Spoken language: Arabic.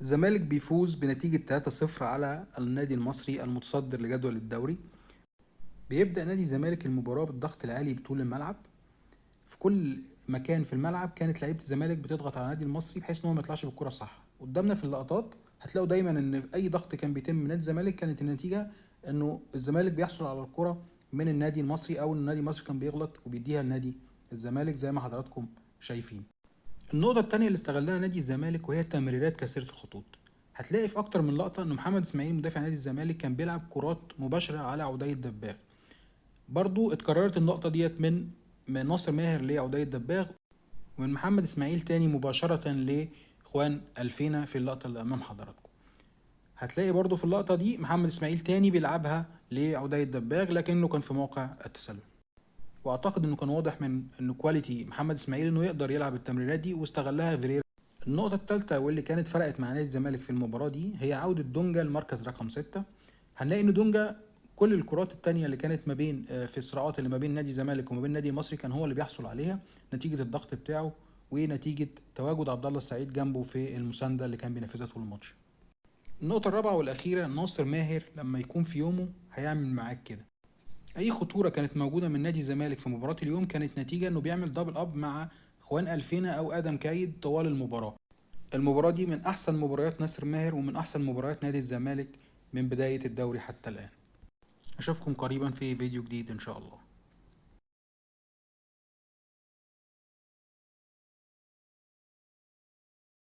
الزمالك بيفوز بنتيجة 3-0 على النادي المصري المتصدر لجدول الدوري. بيبدأ نادي الزمالك المباراة بالضغط العالي بطول الملعب. في كل مكان في الملعب كانت لعيبة الزمالك بتضغط على النادي المصري بحيث ان هو ما يطلعش بالكرة صح. قدامنا في اللقطات هتلاقوا دايما ان في اي ضغط كان بيتم من نادي الزمالك كانت النتيجة انه الزمالك بيحصل على الكرة من النادي المصري، او ان النادي المصري كان بيغلط وبيديها لنادي الزمالك زي ما حضراتكم شايفين. النقطة التانية اللي استغلها نادي الزمالك وهي التمريرات كثيرة الخطوط. هتلاقي في أكتر من لقطة إن محمد إسماعيل مدافع نادي الزمالك كان بيلعب كرات مباشرة على عدي الدباغ. برضو اتكررت النقطة ديت من ناصر ماهر لعدي الدباغ، ومن محمد إسماعيل تاني مباشرة لإخوان ألفينا في اللقطة اللي أمام حضراتكم. هتلاقي برضو في اللقطة دي محمد إسماعيل تاني بيلعبها لعدي الدباغ لكنه كان في موقع التسلل. واعتقد انه كان واضح من انه كواليتي محمد اسماعيل انه يقدر يلعب التمريرات دي واستغلها فيريرا. النقطة الثالثة واللي كانت فرقت مع نادي الزمالك في المباراة دي هي عودة دونجا المركز رقم 6. هنلاقي ان دونجا كل الكرات التانية اللي كانت ما بين في الصراعات اللي ما بين نادي الزمالك وما بين نادي المصري كان هو اللي بيحصل عليها نتيجة الضغط بتاعه ونتيجة تواجد عبد الله السعيد جنبه في المساندة اللي كان بينفذها طول الماتش. النقطة الرابعة والأخيرة، ناصر ماهر لما يكون في يومه هيعمل معاك كده. اي خطوره كانت موجوده من نادي الزمالك في مباراه اليوم كانت نتيجه انه بيعمل دبل اب مع اخوان الفينا او ادم كايد طوال المباراه دي من احسن مباريات ناصر ماهر ومن احسن مباريات نادي الزمالك من بدايه الدوري حتى الان. اشوفكم قريبا في فيديو جديد ان شاء الله.